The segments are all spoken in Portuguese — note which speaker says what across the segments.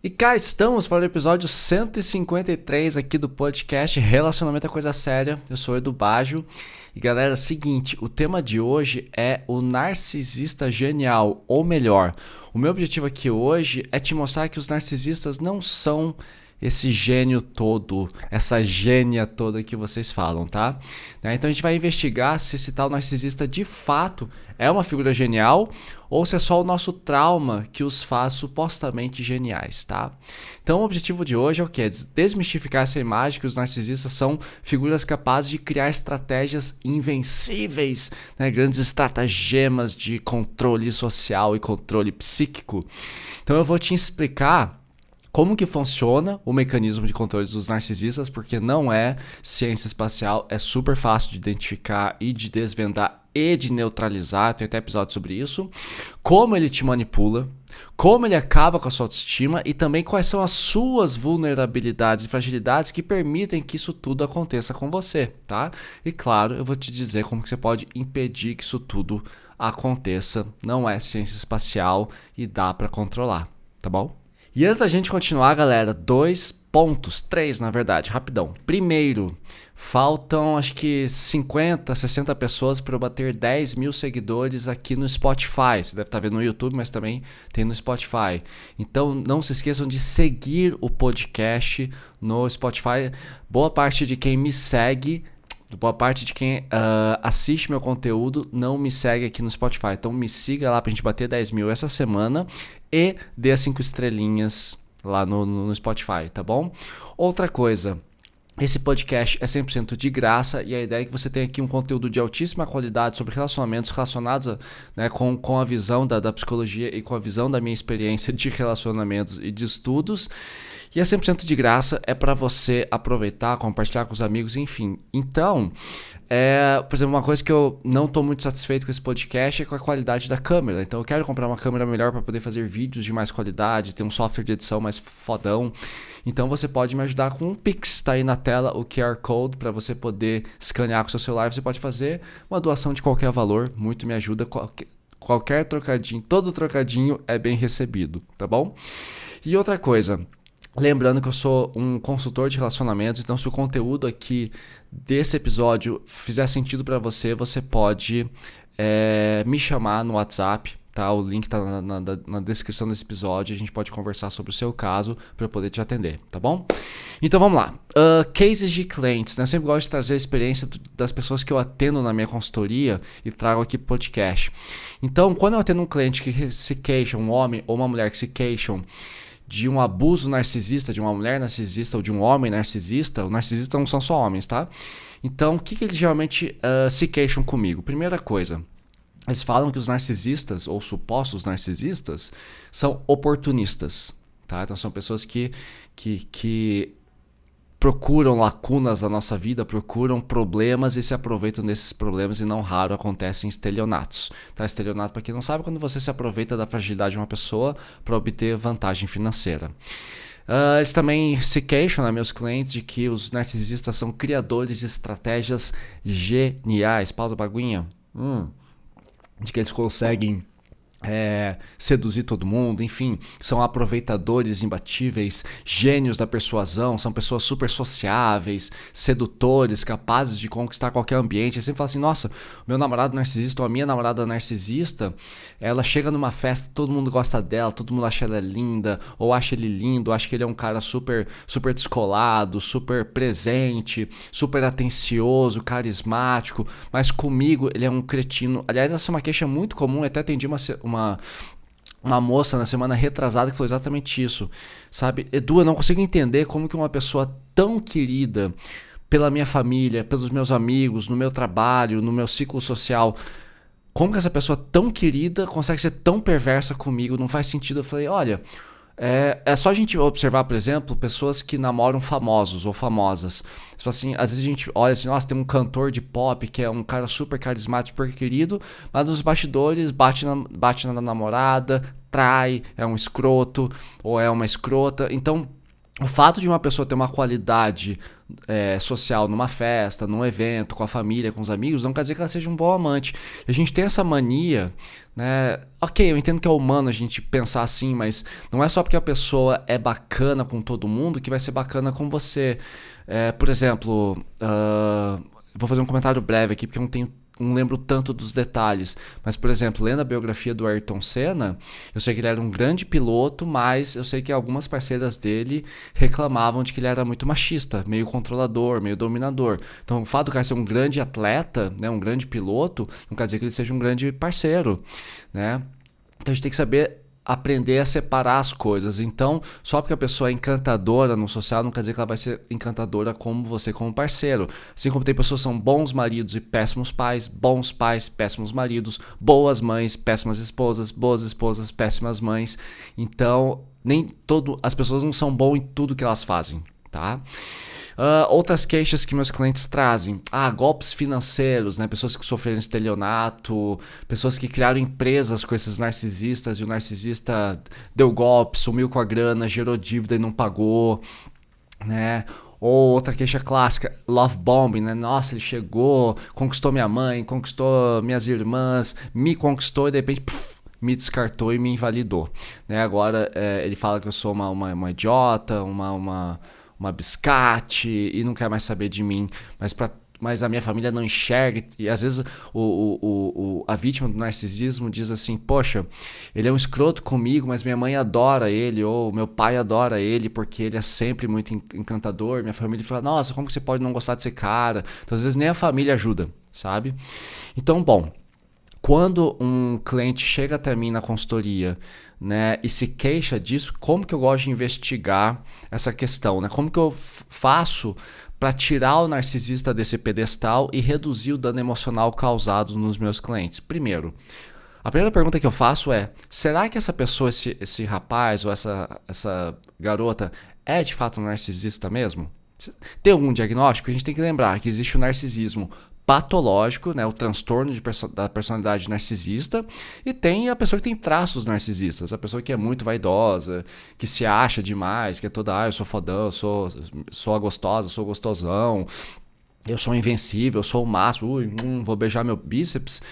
Speaker 1: E cá estamos para o episódio 153 aqui do podcast Relacionamento é Coisa Séria. Eu sou o Edu Baggio. E galera, seguinte, o tema de hoje é o narcisista genial, ou melhor, o meu objetivo aqui hoje é te mostrar que os narcisistas não são esse gênio todo, essa gênia toda que vocês falam, tá? Então a gente vai investigar se esse tal narcisista de fato é uma figura genial ou se é só o nosso trauma que os faz supostamente geniais, tá? Então o objetivo de hoje é o quê? Desmistificar essa imagem que os narcisistas são figuras capazes de criar estratégias invencíveis, né? Grandes estratagemas de controle social e controle psíquico. Então eu vou te explicar como que funciona o mecanismo de controle dos narcisistas, porque não é ciência espacial, é super fácil de identificar e de desvendar e de neutralizar, tem até episódio sobre isso, como ele te manipula, como ele acaba com a sua autoestima e também quais são as suas vulnerabilidades e fragilidades que permitem que isso tudo aconteça com você, tá? E claro, eu vou te dizer como que você pode impedir que isso tudo aconteça, não é ciência espacial e dá pra controlar, tá bom? E antes da gente continuar, galera, três na verdade, rapidão. Primeiro, faltam acho que 50, 60 pessoas para eu bater 10 mil seguidores aqui no Spotify. Você deve estar vendo no YouTube, mas também tem no Spotify. Então não se esqueçam de seguir o podcast no Spotify. Boa parte de quem me segue, boa parte de quem assiste meu conteúdo não me segue aqui no Spotify. Então me siga lá pra gente bater 10 mil essa semana e dê as 5 estrelinhas lá no Spotify, tá bom? Outra coisa, esse podcast é 100% de graça e a ideia é que você tenha aqui um conteúdo de altíssima qualidade sobre relacionamentos relacionados né, com a visão da psicologia e com a visão da minha experiência de relacionamentos e de estudos. E é 100% de graça, é para você aproveitar, compartilhar com os amigos, enfim. Então, por exemplo, uma coisa que eu não estou muito satisfeito com esse podcast é com a qualidade da câmera. Então eu quero comprar uma câmera melhor para poder fazer vídeos de mais qualidade, ter um software de edição mais fodão. Então você pode me ajudar com um Pix, tá aí na tela o QR Code para você poder escanear com o seu celular. Você pode fazer uma doação de qualquer valor, muito me ajuda. Qualquer trocadinho, todo trocadinho é bem recebido, tá bom? E outra coisa, lembrando que eu sou um consultor de relacionamentos, então se o conteúdo aqui desse episódio fizer sentido para você, você pode me chamar no WhatsApp, tá? O link tá na descrição desse episódio, a gente pode conversar sobre o seu caso para eu poder te atender, tá bom? Então vamos lá. Cases de clientes, né? Eu sempre gosto de trazer a experiência das pessoas que eu atendo na minha consultoria e trago aqui pro podcast. Então, quando eu atendo um cliente que se queixa, um homem ou uma mulher que se queixam de um abuso narcisista, de uma mulher narcisista ou de um homem narcisista, o narcisista não são só homens, tá? Então, o que eles geralmente se queixam comigo? Primeira coisa, eles falam que os narcisistas, ou supostos narcisistas, são oportunistas, tá? Então, são pessoas que procuram lacunas da nossa vida, procuram problemas e se aproveitam desses problemas e não raro acontecem estelionatos. Tá? Estelionato, para quem não sabe, quando você se aproveita da fragilidade de uma pessoa para obter vantagem financeira. Eles também se queixam, né, meus clientes, de que os narcisistas são criadores de estratégias geniais. Pausa, baguinha. De que eles conseguem seduzir todo mundo, enfim, são aproveitadores imbatíveis, gênios da persuasão, são pessoas super sociáveis, sedutores, capazes de conquistar qualquer ambiente. Eu sempre falo assim, nossa, meu namorado narcisista ou a minha namorada narcisista, ela chega numa festa, todo mundo gosta dela, todo mundo acha ela linda, ou acha ele lindo, acha que ele é um cara super, super descolado, super presente, super atencioso, carismático, mas comigo ele é um cretino. Aliás, essa é uma queixa muito comum, eu até atendi uma moça na semana retrasada que falou exatamente isso, sabe? Edu, eu não consigo entender como que uma pessoa tão querida pela minha família, pelos meus amigos, no meu trabalho, no meu ciclo social, como que essa pessoa tão querida consegue ser tão perversa comigo? Não faz sentido. Eu falei, olha, é só a gente observar, por exemplo, pessoas que namoram famosos ou famosas. Assim, às vezes a gente olha assim, nossa, tem um cantor de pop que é um cara super carismático, super querido, mas nos bastidores bate na namorada, trai, é um escroto ou é uma escrota. Então, O fato de uma pessoa ter uma qualidade social numa festa, num evento, com a família, com os amigos, não quer dizer que ela seja um bom amante. A gente tem essa mania, né? Ok, eu entendo que é humano a gente pensar assim, mas não é só porque a pessoa é bacana com todo mundo que vai ser bacana com você. Por exemplo, vou fazer um comentário breve aqui porque eu não lembro tanto dos detalhes, mas, por exemplo, lendo a biografia do Ayrton Senna, eu sei que ele era um grande piloto, mas eu sei que algumas parceiras dele reclamavam de que ele era muito machista, meio controlador, meio dominador. Então, o fato do cara ser um grande atleta, né, um grande piloto, não quer dizer que ele seja um grande parceiro, né? Então, a gente tem que saber aprender a separar as coisas. Então, só porque a pessoa é encantadora no social não quer dizer que ela vai ser encantadora como você como parceiro. Assim como tem pessoas que são bons maridos e péssimos pais, bons pais, péssimos maridos, boas mães, péssimas esposas, boas esposas, péssimas mães. Então, as pessoas não são boas em tudo que elas fazem, tá? Outras queixas que meus clientes trazem. Golpes financeiros, né? Pessoas que sofreram estelionato, pessoas que criaram empresas com esses narcisistas e o narcisista deu golpe, sumiu com a grana, gerou dívida e não pagou, né? Ou outra queixa clássica, love bombing, né? Nossa, ele chegou, conquistou minha mãe, conquistou minhas irmãs, me conquistou e de repente me descartou e me invalidou, né? Agora ele fala que eu sou uma idiota, uma biscate e não quer mais saber de mim, mas a minha família não enxerga. E às vezes a vítima do narcisismo diz assim: poxa, ele é um escroto comigo, mas minha mãe adora ele, ou meu pai adora ele porque ele é sempre muito encantador. Minha família fala: nossa, como que você pode não gostar desse cara? Então às vezes nem a família ajuda, sabe? Então, bom, quando um cliente chega até mim na consultoria, né, e se queixa disso, como que eu gosto de investigar essa questão, né? Como que eu faço para tirar o narcisista desse pedestal e reduzir o dano emocional causado nos meus clientes? Primeiro, a primeira pergunta que eu faço é: será que essa pessoa, esse rapaz ou essa garota é de fato um narcisista mesmo? Tem algum diagnóstico? A gente tem que lembrar que existe o narcisismo patológico, né, o transtorno da personalidade narcisista, e tem a pessoa que tem traços narcisistas, a pessoa que é muito vaidosa, que se acha demais, que é toda, eu sou fodão, eu sou a gostosa, eu sou gostosão, eu sou invencível, eu sou o máximo, vou beijar meu bíceps.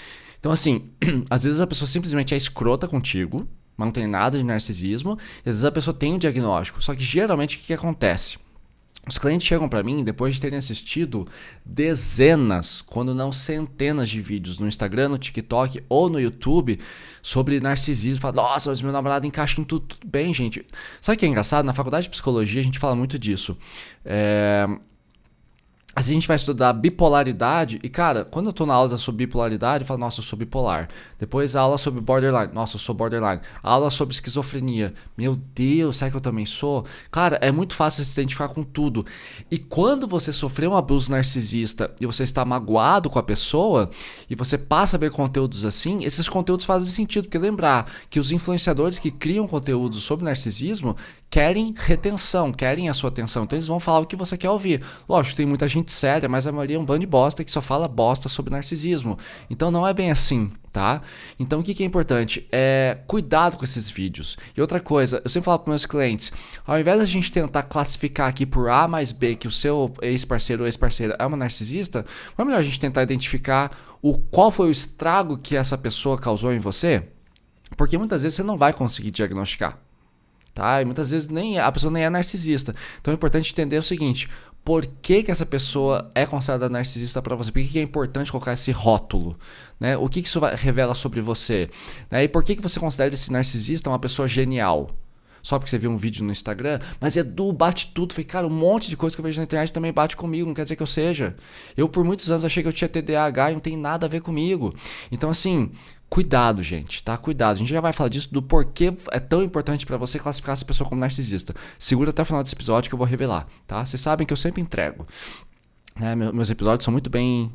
Speaker 1: Então, assim, às vezes a pessoa simplesmente é escrota contigo, mas não tem nada de narcisismo, e às vezes a pessoa tem um diagnóstico, só que geralmente o que acontece? Os clientes chegam para mim depois de terem assistido dezenas, quando não centenas de vídeos no Instagram, no TikTok ou no YouTube sobre narcisismo. Fala: nossa, mas meu namorado encaixa em tudo. Tudo bem, gente. Sabe o que é engraçado? Na faculdade de psicologia a gente fala muito disso. A gente vai estudar bipolaridade e, cara, quando eu tô na aula sobre bipolaridade, eu falo: nossa, eu sou bipolar. Depois a aula sobre borderline, nossa, eu sou borderline. A aula sobre esquizofrenia, meu Deus, será que eu também sou? Cara, é muito fácil se identificar com tudo. E quando você sofreu um abuso narcisista e você está magoado com a pessoa e você passa a ver conteúdos assim, esses conteúdos fazem sentido, porque lembrar que os influenciadores que criam conteúdo sobre narcisismo querem retenção, querem a sua atenção, então eles vão falar o que você quer ouvir. Lógico, tem muita gente séria, mas a maioria é um bando de bosta que só fala bosta sobre narcisismo. Então não é bem assim, tá? Então o que é importante? Cuidado com esses vídeos. E outra coisa, eu sempre falo para meus clientes: ao invés da gente tentar classificar aqui por A mais B que o seu ex-parceiro ou ex-parceira é uma narcisista, não é melhor a gente tentar identificar qual foi o estrago que essa pessoa causou em você? Porque muitas vezes você não vai conseguir diagnosticar. Tá? E muitas vezes a pessoa nem é narcisista. Então é importante entender o seguinte: por que essa pessoa é considerada narcisista para você? Por que é importante colocar esse rótulo? Né? O que isso revela sobre você? Né? E por que você considera esse narcisista uma pessoa genial? Só porque você viu um vídeo no Instagram? Mas Edu, bate tudo. Falei: cara, um monte de coisa que eu vejo na internet também bate comigo, não quer dizer que eu seja. Eu por muitos anos achei que eu tinha TDAH e não tem nada a ver comigo. Então assim, cuidado, gente, tá? Cuidado. A gente já vai falar disso, do porquê é tão importante para você classificar essa pessoa como narcisista. Segura até o final desse episódio que eu vou revelar, tá? Vocês sabem que eu sempre entrego, né? Meus episódios são muito bem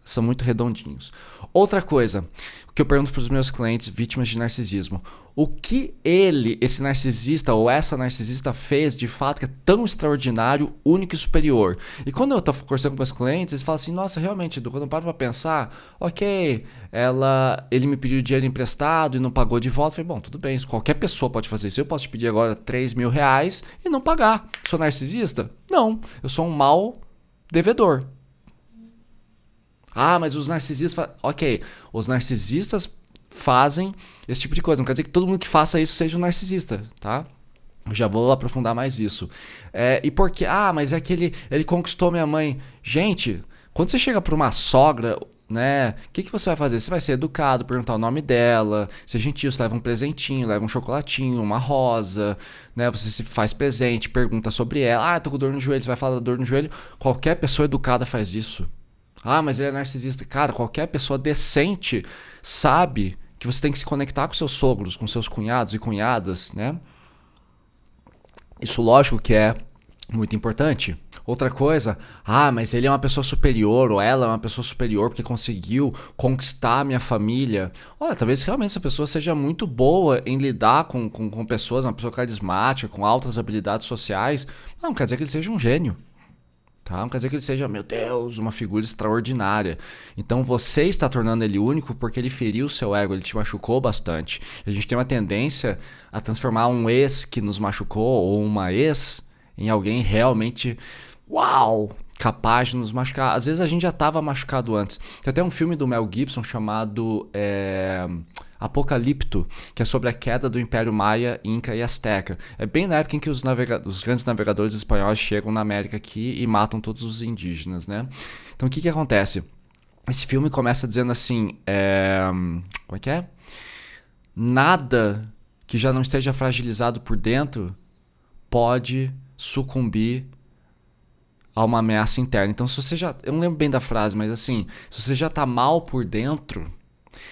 Speaker 1: são muito redondinhos. Outra coisa, o que eu pergunto para os meus clientes vítimas de narcisismo, o que esse narcisista ou essa narcisista fez de fato que é tão extraordinário, único e superior? E quando eu estou conversando com meus clientes, eles falam assim, nossa, realmente, Edu, quando eu paro para pensar, ok, ele me pediu dinheiro emprestado e não pagou de volta. Eu falei, bom, tudo bem, qualquer pessoa pode fazer isso. Eu posso te pedir agora R$ 3.000 e não pagar. Sou narcisista? Não, eu sou um mau devedor. Ah, mas os narcisistas... Ok, os narcisistas fazem esse tipo de coisa. Não quer dizer que todo mundo que faça isso seja um narcisista, tá? Eu já vou aprofundar mais isso. E por quê? Ah, mas é que ele conquistou minha mãe. Gente, quando você chega para uma sogra, né? O que você vai fazer? Você vai ser educado, perguntar o nome dela, ser gentil, você leva um presentinho, leva um chocolatinho, uma rosa, né? Você se faz presente, pergunta sobre ela. Ah, tô com dor no joelho, você vai falar da dor no joelho. Qualquer pessoa educada faz isso. Ah, mas ele é narcisista. Cara, qualquer pessoa decente sabe que você tem que se conectar com seus sogros, com seus cunhados e cunhadas, né? Isso lógico que é muito importante. Outra coisa, mas ele é uma pessoa superior, ou ela é uma pessoa superior porque conseguiu conquistar a minha família. Olha, talvez realmente essa pessoa seja muito boa em lidar com pessoas, uma pessoa carismática, com altas habilidades sociais. Não quer dizer que ele seja um gênio. Tá? Não quer dizer que ele seja, meu Deus, uma figura extraordinária. Então você está tornando ele único porque ele feriu o seu ego, ele te machucou bastante. A gente tem uma tendência a transformar um ex que nos machucou ou uma ex em alguém realmente, uau, capaz de nos machucar. Às vezes a gente já estava machucado antes. Tem até um filme do Mel Gibson chamado Apocalipto, que é sobre a queda do Império Maia, Inca e Azteca. É bem na época em que os grandes navegadores espanhóis chegam na América aqui e matam todos os indígenas, né? Então o que acontece? Esse filme começa dizendo assim, como é que é? Nada que já não esteja fragilizado por dentro pode sucumbir a uma ameaça interna. Então se você já... Eu não lembro bem da frase, mas assim, se você já tá mal por dentro...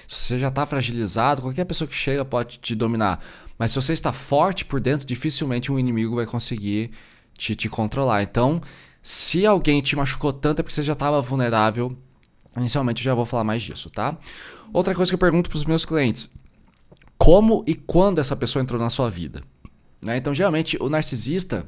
Speaker 1: Se você já está fragilizado, qualquer pessoa que chega pode te dominar. Mas se você está forte por dentro, dificilmente um inimigo vai conseguir te controlar. Então, se alguém te machucou tanto é porque você já estava vulnerável. Inicialmente eu já vou falar mais disso, tá? Outra coisa que eu pergunto para os meus clientes. Como e quando essa pessoa entrou na sua vida? Né? Então, geralmente, o narcisista...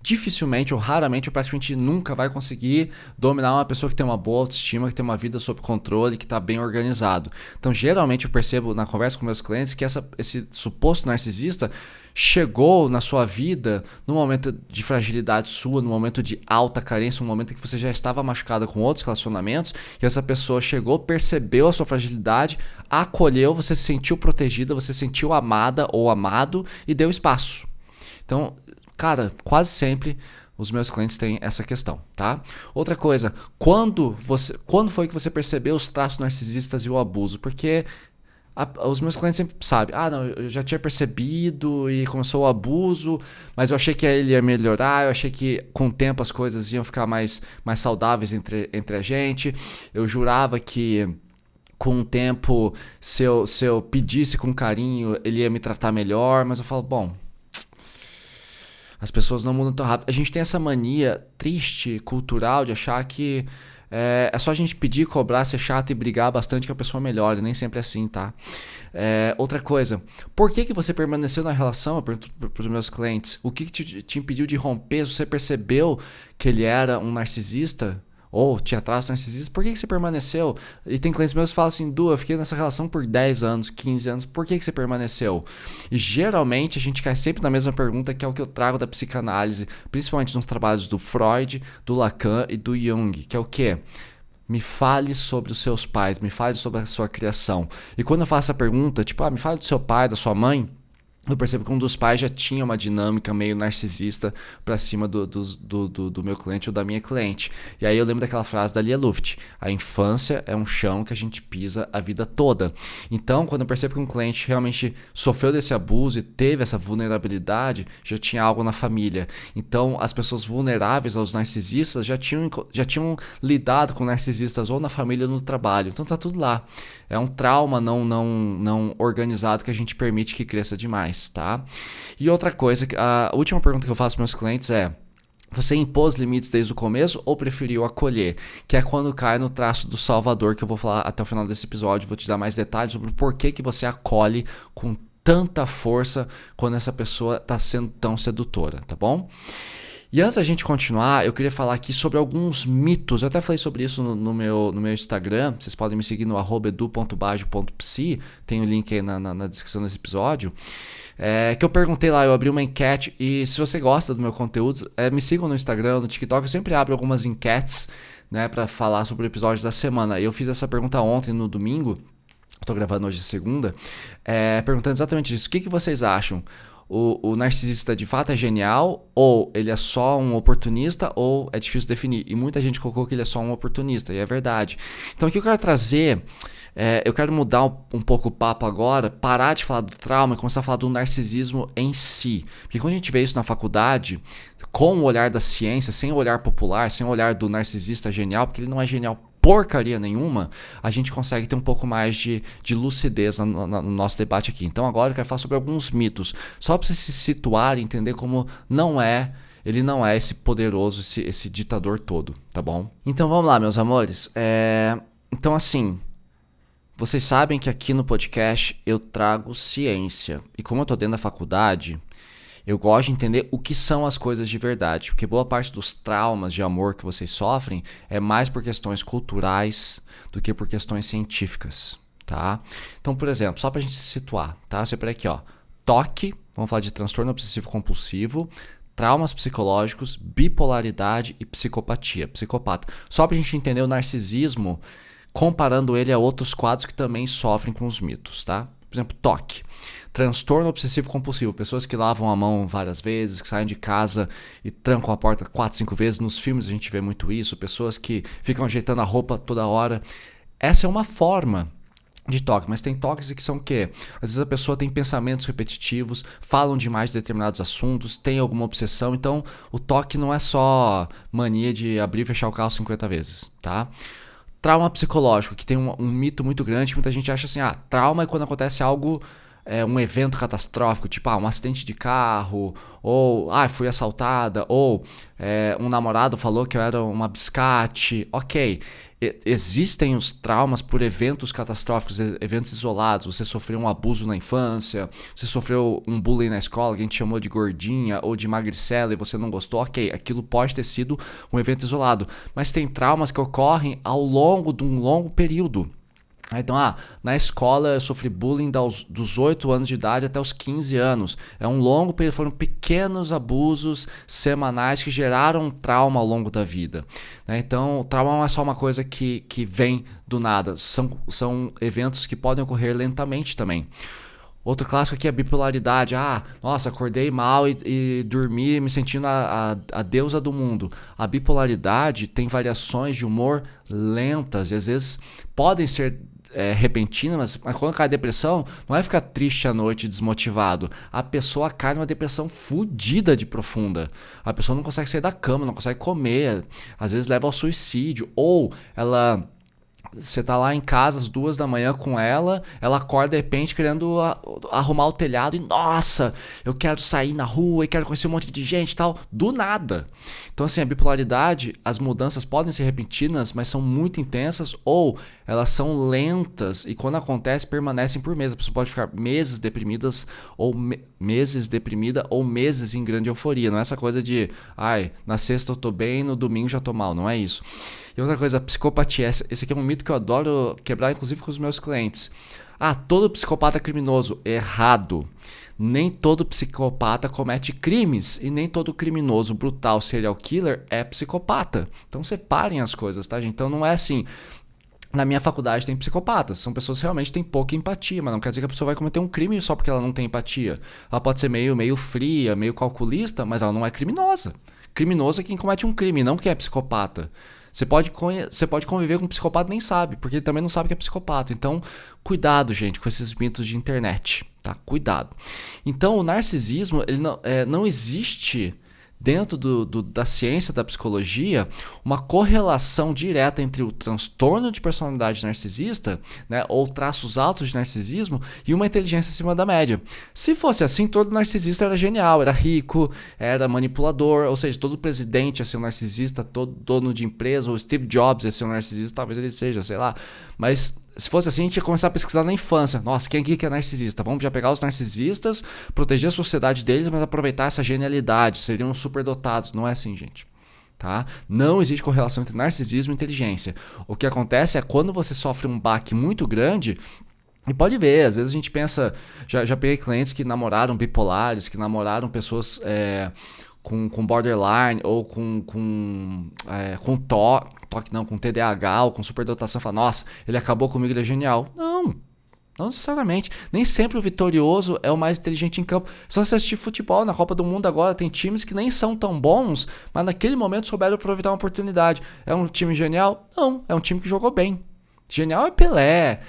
Speaker 1: dificilmente ou raramente ou praticamente nunca vai conseguir dominar uma pessoa que tem uma boa autoestima, que tem uma vida sob controle, que está bem organizado. Então, geralmente eu percebo na conversa com meus clientes que esse suposto narcisista chegou na sua vida num momento de fragilidade sua, num momento de alta carência, um momento em que você já estava machucada com outros relacionamentos e essa pessoa chegou, percebeu a sua fragilidade, acolheu, você se sentiu protegida, você se sentiu amada ou amado e deu espaço. Então, cara, quase sempre os meus clientes têm essa questão, tá? Outra coisa, quando foi que você percebeu os traços narcisistas e o abuso? Porque os meus clientes sempre sabem, não, eu já tinha percebido e começou o abuso, mas eu achei que ele ia melhorar, eu achei que com o tempo as coisas iam ficar mais saudáveis entre a gente, eu jurava que com o tempo, se eu pedisse com carinho, ele ia me tratar melhor, mas eu falo, bom... As pessoas não mudam tão rápido. A gente tem essa mania triste, cultural, de achar que é só a gente pedir, cobrar, ser chato e brigar bastante que a pessoa melhore. Nem sempre é assim, tá? Outra coisa. Por que você permaneceu na relação? Eu pergunto para os meus clientes. O que te impediu de romper? Você percebeu que ele era um narcisista? Ou tinha traços narcisistas, por que você permaneceu? E tem clientes meus que falam assim, Du, eu fiquei nessa relação por 10 anos, 15 anos, por que você permaneceu? E geralmente a gente cai sempre na mesma pergunta, que é o que eu trago da psicanálise, principalmente nos trabalhos do Freud, do Lacan e do Jung, que é o quê? Me fale sobre os seus pais, me fale sobre a sua criação. E quando eu faço a pergunta, tipo, me fale do seu pai, da sua mãe, eu percebo que um dos pais já tinha uma dinâmica meio narcisista pra cima do meu cliente ou da minha cliente. E aí eu lembro daquela frase da Lia Luft: a infância é um chão que a gente pisa a vida toda. Então, quando eu percebo que um cliente realmente sofreu desse abuso e teve essa vulnerabilidade, já tinha algo na família. Então, as pessoas vulneráveis aos narcisistas já tinham lidado com narcisistas ou na família ou no trabalho. Então tá tudo lá. É um trauma não organizado que a gente permite que cresça demais. Tá? E outra coisa, a última pergunta que eu faço para meus clientes é: Você impôs limites desde o começo ou preferiu acolher? Que é quando cai no traço do Salvador, que eu vou falar até o final desse episódio. Vou te dar mais detalhes sobre o porquê que você acolhe com tanta força quando essa pessoa está sendo tão sedutora, tá bom? E antes da gente continuar, eu queria falar aqui sobre alguns mitos. Eu até falei sobre isso no meu Instagram. Vocês podem me seguir no @edu.bajo.psi. Tem o link aí na descrição desse episódio. Que eu perguntei lá, eu abri uma enquete. E se você gosta do meu conteúdo, me sigam no Instagram, no TikTok. Eu sempre abro algumas enquetes, né, para falar sobre o episódio da semana. Eu fiz essa pergunta ontem, no domingo. Estou gravando hoje segunda. Perguntando exatamente isso. O que vocês acham? O narcisista de fato é genial, ou ele é só um oportunista, ou é difícil definir. E muita gente colocou que ele é só um oportunista, e é verdade. Então aqui eu quero trazer, eu quero mudar um pouco o papo agora, parar de falar do trauma e começar a falar do narcisismo em si. Porque quando a gente vê isso na faculdade, com o olhar da ciência, sem o olhar popular, sem o olhar do narcisista genial, porque ele não é genial porcaria nenhuma, a gente consegue ter um pouco mais de lucidez no nosso debate aqui. Então agora eu quero falar sobre alguns mitos, só para você se situar e entender como ele não é esse poderoso, esse ditador todo, tá bom? Então vamos lá, meus amores. Então assim, vocês sabem que aqui no podcast eu trago ciência, e como eu tô dentro da faculdade, eu gosto de entender o que são as coisas de verdade, porque boa parte dos traumas de amor que vocês sofrem é mais por questões culturais do que por questões científicas, tá? Então, por exemplo, só pra gente se situar, tá? Você pega aqui, ó, TOC, vamos falar de transtorno obsessivo compulsivo, traumas psicológicos, bipolaridade e psicopatia, psicopata. Só pra gente entender o narcisismo, comparando ele a outros quadros que também sofrem com os mitos, tá? Por exemplo, TOC. Transtorno obsessivo compulsivo, pessoas que lavam a mão várias vezes, que saem de casa e trancam a porta 4, 5 vezes. Nos filmes a gente vê muito isso, pessoas que ficam ajeitando a roupa toda hora. Essa é uma forma de toque, mas tem toques que são o quê? Às vezes a pessoa tem pensamentos repetitivos, falam demais de determinados assuntos, tem alguma obsessão, então o toque não é só mania de abrir e fechar o carro 50 vezes, tá? Trauma psicológico, que tem um mito muito grande, que muita gente acha assim, trauma é quando acontece algo, um evento catastrófico, tipo um acidente de carro, ou fui assaltada, ou um namorado falou que eu era uma biscate. Ok, existem os traumas por eventos catastróficos, eventos isolados. Você sofreu um abuso na infância, você sofreu um bullying na escola, alguém te chamou de gordinha ou de magricela e você não gostou. Ok, aquilo pode ter sido um evento isolado, mas tem traumas que ocorrem ao longo de um longo período. Então, na escola eu sofri bullying dos 8 anos de idade até os 15 anos. É um longo período, foram pequenos abusos semanais que geraram um trauma ao longo da vida. Então, o trauma não é só uma coisa que vem do nada, são eventos que podem ocorrer lentamente também. Outro clássico aqui é a bipolaridade. Nossa, acordei mal e dormi me sentindo a deusa do mundo. A bipolaridade tem variações de humor lentas e às vezes podem ser repentinas, mas quando cai a depressão, não é ficar triste à noite, desmotivado. A pessoa cai numa depressão fodida de profunda. A pessoa não consegue sair da cama, não consegue comer, às vezes leva ao suicídio, ou você tá lá em casa às 2 da manhã com ela acorda de repente querendo arrumar o telhado e nossa, eu quero sair na rua e quero conhecer um monte de gente e tal, do nada. Então assim, a bipolaridade, as mudanças podem ser repentinas, mas são muito intensas ou elas são lentas e quando acontece permanecem por meses. A pessoa pode ficar meses deprimidas ou meses deprimida ou meses em grande euforia. Não é essa coisa de na sexta eu tô bem, no domingo já tô mal, não é isso. E outra coisa, a psicopatia, esse aqui é um mito que eu adoro quebrar, inclusive com os meus clientes. Todo psicopata é criminoso. Errado. Nem todo psicopata comete crimes e nem todo criminoso brutal serial killer é psicopata. Então separem as coisas, tá, gente? Então não é assim. Na minha faculdade tem psicopatas, são pessoas que realmente têm pouca empatia, mas não quer dizer que a pessoa vai cometer um crime só porque ela não tem empatia. Ela pode ser meio fria, meio calculista, mas ela não é criminosa. Criminoso é quem comete um crime, não quem é psicopata. Você pode conviver com um psicopata e nem sabe, porque ele também não sabe que é psicopata. Então, cuidado, gente, com esses mitos de internet, tá? Cuidado. Então, o narcisismo, ele não existe dentro da ciência da psicologia, uma correlação direta entre o transtorno de personalidade narcisista, né, ou traços altos de narcisismo, e uma inteligência acima da média. Se fosse assim, todo narcisista era genial, era rico, era manipulador, ou seja, todo presidente ia ser um narcisista, todo dono de empresa, ou Steve Jobs ia ser um narcisista, talvez ele seja, sei lá. Mas se fosse assim, a gente ia começar a pesquisar na infância. Nossa, quem aqui que é narcisista? Vamos já pegar os narcisistas, proteger a sociedade deles, mas aproveitar essa genialidade. Seriam superdotados. Não é assim, gente. Tá? Não existe correlação entre narcisismo e inteligência. O que acontece é quando você sofre um baque muito grande. E pode ver, às vezes a gente pensa. Já peguei clientes que namoraram bipolares, que namoraram pessoas com borderline ou com toque não, com TDAH ou com superdotação. Fala, nossa, ele acabou comigo, ele é genial. Não necessariamente. Nem sempre o vitorioso é o mais inteligente em campo. Só se assistir futebol na Copa do Mundo agora, tem times que nem são tão bons, mas naquele momento souberam aproveitar uma oportunidade. É um time genial? Não, é um time que jogou bem. Genial é Pelé,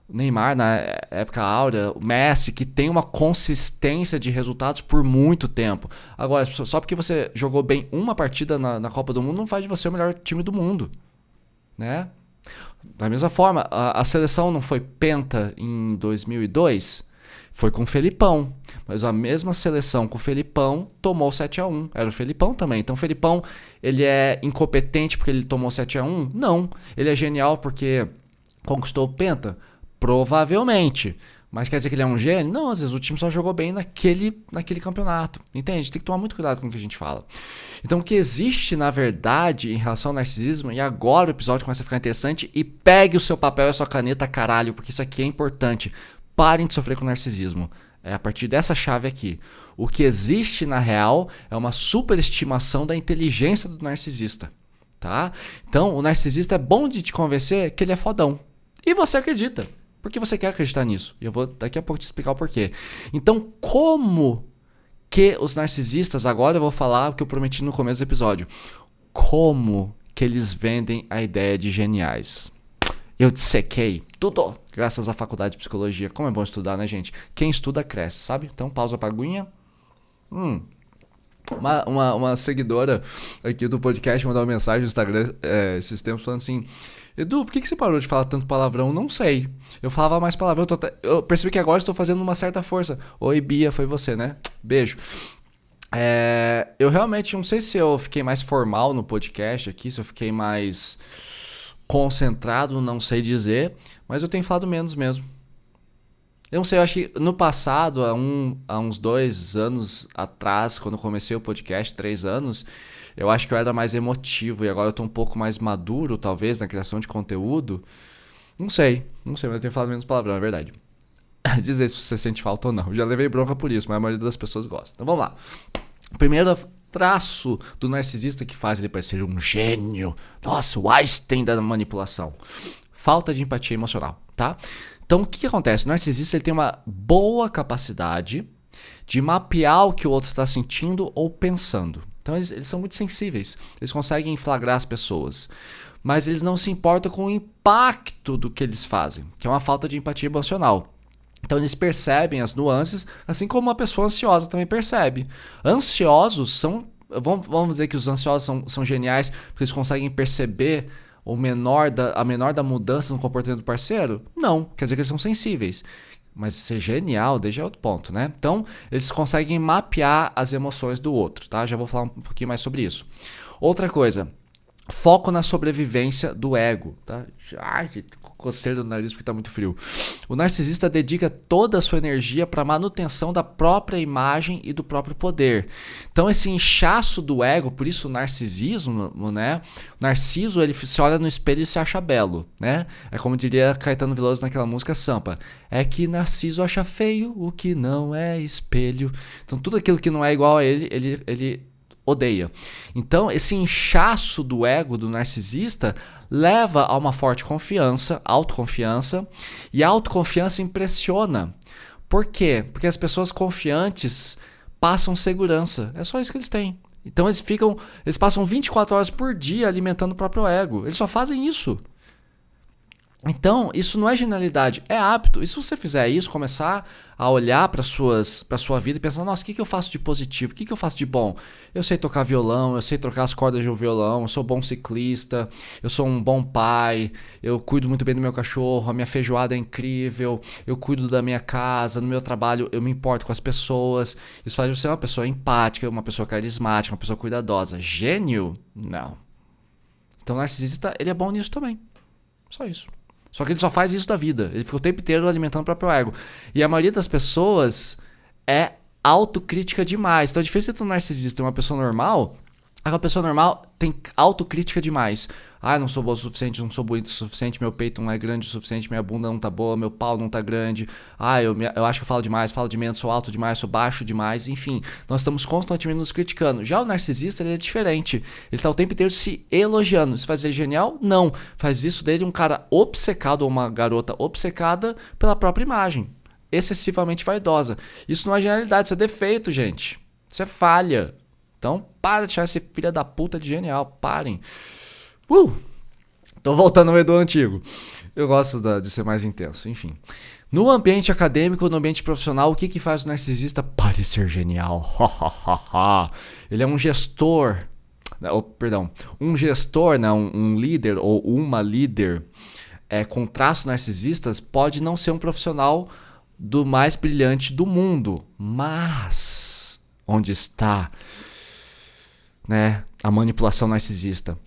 Speaker 1: Neymar na época áurea, o Messi, que tem uma consistência de resultados por muito tempo. Agora, só porque você jogou bem uma partida na Copa do Mundo não faz de você o melhor time do mundo, né? Da mesma forma, a seleção não foi penta em 2002? Foi com o Felipão. Mas a mesma seleção com o Felipão tomou 7-1. Era o Felipão também. Então o Felipão, ele é incompetente porque ele tomou 7-1? Não. Ele é genial porque conquistou o penta? Provavelmente. Mas quer dizer que ele é um gênio? Não, às vezes o time só jogou bem naquele campeonato. Entende? Tem que tomar muito cuidado com o que a gente fala. Então o que existe na verdade em relação ao narcisismo, e agora o episódio começa a ficar interessante, e pegue o seu papel e a sua caneta, caralho, porque isso aqui é importante. Parem de sofrer com narcisismo. É a partir dessa chave aqui. O que existe na real é uma superestimação da inteligência do narcisista. Tá? Então o narcisista é bom de te convencer que ele é fodão. E você acredita. Porque você quer acreditar nisso. E eu vou daqui a pouco te explicar o porquê. Então, como que os narcisistas, agora eu vou falar o que eu prometi no começo do episódio. Como que eles vendem a ideia de geniais? Eu dissequei tudo, graças à faculdade de psicologia. Como é bom estudar, né, gente? Quem estuda, cresce, sabe? Então, pausa pra aguinha. Uma seguidora aqui do podcast mandou uma mensagem no Instagram esses tempos falando assim: Edu, por que você parou de falar tanto palavrão? Não sei. Eu falava mais palavrão. Eu percebi que agora estou fazendo uma certa força. Oi, Bia, foi você, né? Beijo. Eu realmente não sei se eu fiquei mais formal no podcast aqui, se eu fiquei mais concentrado, não sei dizer, mas eu tenho falado menos mesmo. Eu não sei, eu acho que no passado, há uns 2 anos atrás, quando eu comecei o podcast, 3 anos, eu acho que eu era mais emotivo e agora eu tô um pouco mais maduro, talvez, na criação de conteúdo. Não sei, mas eu tenho falado menos palavrão, é verdade. Dizer se você sente falta ou não. Já levei bronca por isso, mas a maioria das pessoas gosta. Então vamos lá. Primeiro traço do narcisista que faz ele parecer um gênio. Nossa, o Einstein da manipulação. Falta de empatia emocional, tá? Então o que acontece? O narcisista ele tem uma boa capacidade de mapear o que o outro está sentindo ou pensando. Então eles são muito sensíveis. Eles conseguem flagrar as pessoas. Mas eles não se importam com o impacto do que eles fazem, que é uma falta de empatia emocional. Então eles percebem as nuances, assim como uma pessoa ansiosa também percebe. Ansiosos são... Vamos dizer que os ansiosos são geniais porque eles conseguem perceber a menor da mudança no comportamento do parceiro? Não, quer dizer que eles são sensíveis. Mas ser genial, desde outro ponto, né? Então, eles conseguem mapear as emoções do outro, tá? Já vou falar um pouquinho mais sobre isso. Outra coisa, foco na sobrevivência do ego, tá? Ai, coceira do nariz porque tá muito frio. O narcisista dedica toda a sua energia para a manutenção da própria imagem e do próprio poder. Então esse inchaço do ego, por isso o narcisismo, né? O narciso, ele se olha no espelho e se acha belo, né? É como diria Caetano Veloso naquela música Sampa. É que Narciso acha feio o que não é espelho. Então tudo aquilo que não é igual a ele odeia. Então, esse inchaço do ego do narcisista leva a uma forte confiança, autoconfiança, e a autoconfiança impressiona. Por quê? Porque as pessoas confiantes passam segurança. É só isso que eles têm. Então, eles passam 24 horas por dia alimentando o próprio ego. Eles só fazem isso. Então, isso não é genialidade, é hábito. E se você fizer isso, começar a olhar para sua vida e pensar, nossa, o que eu faço de positivo? O que eu faço de bom? Eu sei tocar violão, eu sei trocar as cordas de um violão, eu sou bom ciclista, eu sou um bom pai, eu cuido muito bem do meu cachorro, a minha feijoada é incrível, eu cuido da minha casa, no meu trabalho eu me importo com as pessoas. Isso faz você uma pessoa empática, uma pessoa carismática, uma pessoa cuidadosa. Gênio? Não. Então o narcisista, ele é bom nisso também. Só isso. Só que ele só faz isso da vida. Ele fica o tempo inteiro alimentando o próprio ego. E a maioria das pessoas é autocrítica demais. Então é difícil ter um narcisista e uma pessoa normal. A pessoa normal tem autocrítica demais. Ah, não sou boa o suficiente, não sou bonito o suficiente, meu peito não é grande o suficiente, minha bunda não tá boa, meu pau não tá grande. Ah, eu acho que eu falo demais, falo de menos, sou alto demais, sou baixo demais. Enfim, nós estamos constantemente nos criticando. Já o narcisista, ele é diferente. Ele tá o tempo inteiro se elogiando. Isso faz ele genial? Não. Faz isso dele um cara obcecado ou uma garota obcecada pela própria imagem. Excessivamente vaidosa. Isso não é genialidade, isso é defeito, gente. Isso é falha. Então, para de achar esse filho da puta de genial. Parem. Tô voltando ao Edu antigo. Eu gosto de ser mais intenso. Enfim. No ambiente acadêmico, no ambiente profissional, o que faz o narcisista parecer genial? Ele é um gestor. Um gestor, né, um líder ou uma líder com traços narcisistas pode não ser um profissional do mais brilhante do mundo. Mas onde está, né, a manipulação narcisista?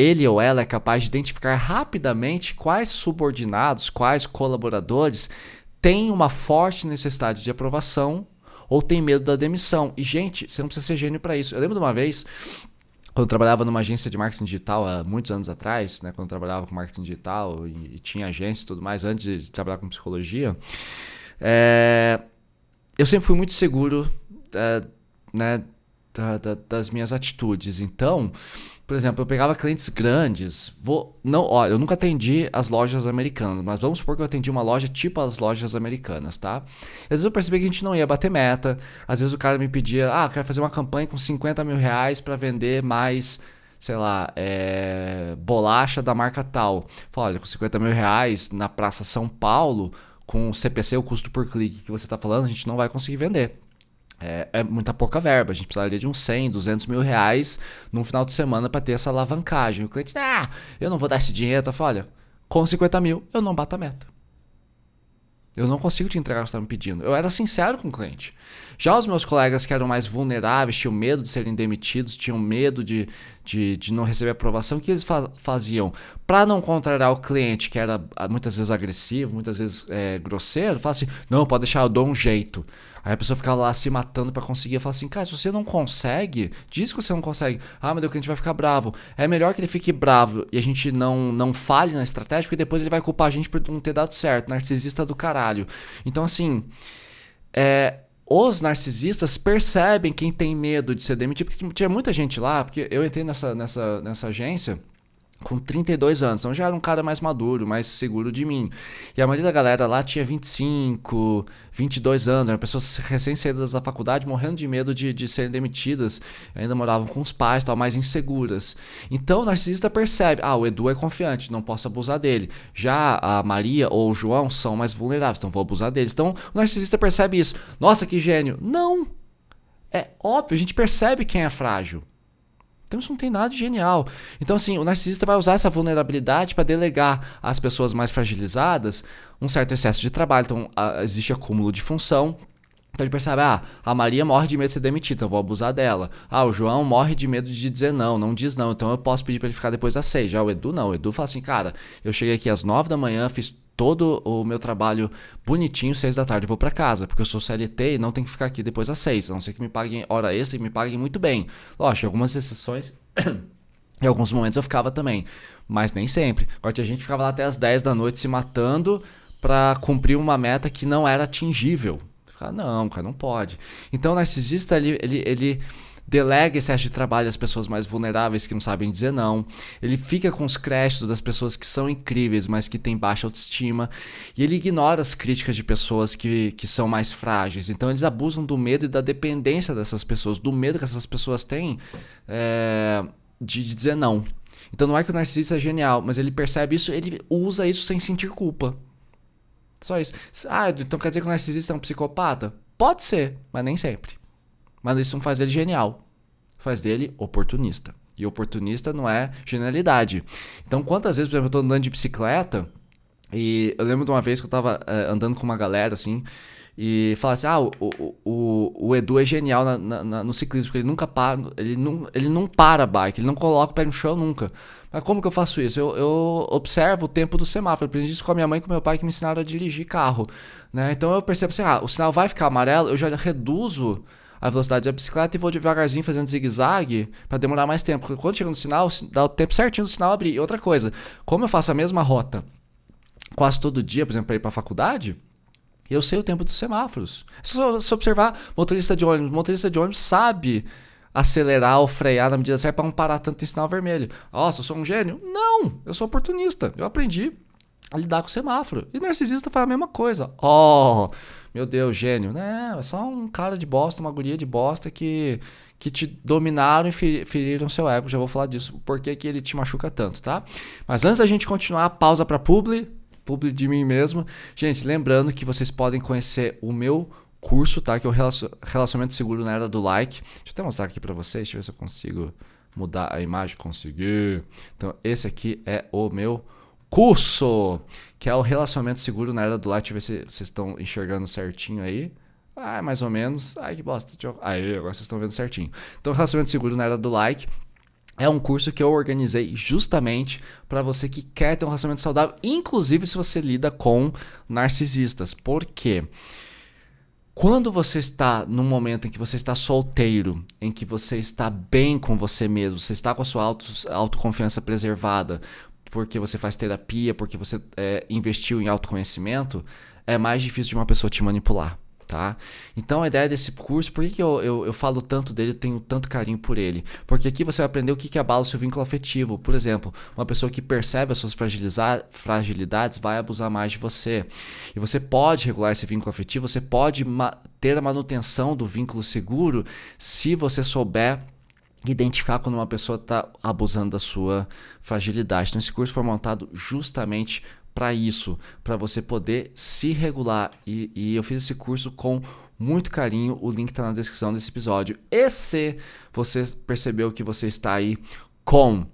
Speaker 1: Ele ou ela é capaz de identificar rapidamente quais subordinados, quais colaboradores têm uma forte necessidade de aprovação ou têm medo da demissão. E, gente, você não precisa ser gênio para isso. Eu lembro de uma vez, quando eu trabalhava numa agência de marketing digital, há muitos anos atrás, né, quando eu trabalhava com marketing digital e tinha agência e tudo mais, antes de trabalhar com psicologia, eu sempre fui muito seguro né, das minhas atitudes. Então, por exemplo, eu pegava clientes grandes. Eu nunca atendi as lojas americanas, mas vamos supor que eu atendi uma loja tipo as lojas americanas, tá? Às vezes eu percebi que a gente não ia bater meta. Às vezes o cara me pedia, eu quero fazer uma campanha com 50 mil reais para vender mais, sei lá, bolacha da marca tal. Falei, olha, com 50 mil reais na Praça São Paulo, com o CPC, o custo por clique que você está falando, a gente não vai conseguir vender. É muita pouca verba, a gente precisaria de uns 100, 200 mil reais num final de semana para ter essa alavancagem. O cliente, eu não vou dar esse dinheiro. Eu falo, olha, com 50 mil eu não bato a meta. Eu não consigo te entregar o que você está me pedindo. Eu era sincero com o cliente. Já os meus colegas que eram mais vulneráveis, tinham medo de serem demitidos, tinham medo de não receber aprovação, o que eles faziam? Para não contrariar o cliente, que era muitas vezes agressivo, muitas vezes grosseiro, fala assim, não, pode deixar, eu dou um jeito. Aí a pessoa fica lá se matando para conseguir. Eu falo assim, cara, se você não consegue, diz que você não consegue. Mas o cliente vai ficar bravo. É melhor que ele fique bravo e a gente não falhe na estratégia, porque depois ele vai culpar a gente por não ter dado certo. Narcisista do caralho. Então, assim, os narcisistas percebem quem tem medo de ser demitido, porque tinha muita gente lá, porque eu entrei nessa agência com 32 anos, então já era um cara mais maduro, mais seguro de mim. E a maioria da galera lá tinha 25, 22 anos, eram pessoas recém-saídas da faculdade, morrendo de medo de serem demitidas, ainda moravam com os pais, tal, mais inseguras. Então o narcisista percebe, o Edu é confiante, não posso abusar dele. Já a Maria ou o João são mais vulneráveis, então vou abusar deles. Então o narcisista percebe isso. Nossa, que gênio! Não! É óbvio, a gente percebe quem é frágil. Então isso não tem nada de genial. Então assim, o narcisista vai usar essa vulnerabilidade para delegar às pessoas mais fragilizadas um certo excesso de trabalho. Então existe acúmulo de função. Então ele percebe, a Maria morre de medo de ser demitida, eu vou abusar dela. O João morre de medo de dizer não diz não, então eu posso pedir para ele ficar depois das 6. Já o Edu não, o Edu fala assim, cara, eu cheguei aqui às 9 da manhã, fiz todo o meu trabalho bonitinho, 6 da tarde eu vou para casa, porque eu sou CLT e não tenho que ficar aqui depois das 6, a não ser que me paguem hora extra e me paguem muito bem. Lógico, algumas exceções, em alguns momentos eu ficava também, mas nem sempre. Agora a gente ficava lá até as 10 da noite se matando para cumprir uma meta que não era atingível. Não, cara, não pode. Então o narcisista, ele delega excesso de trabalho às pessoas mais vulneráveis que não sabem dizer não. Ele fica com os créditos das pessoas que são incríveis, mas que têm baixa autoestima. E ele ignora as críticas de pessoas que são mais frágeis. Então eles abusam do medo e da dependência dessas pessoas, do medo que essas pessoas têm de dizer não. Então não é que o narcisista é genial, mas ele percebe isso, ele usa isso sem sentir culpa. Só isso. Ah, então quer dizer que o narcisista é um psicopata? Pode ser, mas nem sempre. Mas isso não faz ele genial. Faz dele oportunista. E oportunista não é genialidade. Então quantas vezes, por exemplo, eu tô andando de bicicleta e eu lembro de uma vez que eu tava andando com uma galera assim e falaram assim, o Edu é genial no ciclismo, porque ele nunca para, ele não para a bike, ele não coloca o pé no chão nunca. Mas como que eu faço isso? Eu observo o tempo do semáforo. Eu aprendi isso com a minha mãe e com meu pai que me ensinaram a dirigir carro. Né? Então eu percebo assim, o sinal vai ficar amarelo, eu já reduzo a velocidade da bicicleta e vou devagarzinho fazendo zigue-zague para demorar mais tempo. Porque quando chega no sinal, dá o tempo certinho do sinal abrir. E outra coisa, como eu faço a mesma rota quase todo dia, por exemplo, para ir para a faculdade, eu sei o tempo dos semáforos. É só observar motorista de ônibus. Motorista de ônibus sabe acelerar ou frear na medida certa para não parar tanto em sinal vermelho. Nossa, eu sou um gênio? Não, eu sou oportunista. Eu aprendi a lidar com o semáforo. E narcisista faz a mesma coisa. Oh, meu Deus, gênio. Não, é só um cara de bosta, uma guria de bosta que te dominaram e feriram seu ego. Já vou falar disso. Por que ele te machuca tanto, tá? Mas antes da gente continuar, pausa para publi de mim mesmo. Gente, lembrando que vocês podem conhecer o meu curso, tá? Que é o Relacionamento Seguro na Era do Like. Deixa eu até mostrar aqui pra vocês. Deixa eu ver se eu consigo mudar a imagem. Consegui. Então, esse aqui é o meu curso, que é o Relacionamento Seguro na Era do Like. Deixa eu ver se vocês estão enxergando certinho aí. Ah, mais ou menos. Ai, que bosta. Aí, agora vocês estão vendo certinho. Então, Relacionamento Seguro na Era do Like é um curso que eu organizei justamente para você que quer ter um relacionamento saudável, inclusive se você lida com narcisistas. Por quê? Quando você está num momento em que você está solteiro, em que você está bem com você mesmo, você está com a sua autoconfiança preservada, porque você faz terapia, porque você investiu em autoconhecimento, é mais difícil de uma pessoa te manipular. Tá? Então a ideia desse curso, por que eu falo tanto dele, eu tenho tanto carinho por ele? Porque aqui você vai aprender o que abala o seu vínculo afetivo. Por exemplo, uma pessoa que percebe as suas fragilidades vai abusar mais de você. E você pode regular esse vínculo afetivo, você pode ter a manutenção do vínculo seguro se você souber identificar quando uma pessoa está abusando da sua fragilidade. Então esse curso foi montado justamente para isso, para você poder se regular. E eu fiz esse curso com muito carinho, o link está na descrição desse episódio. E se você percebeu que você está aí com,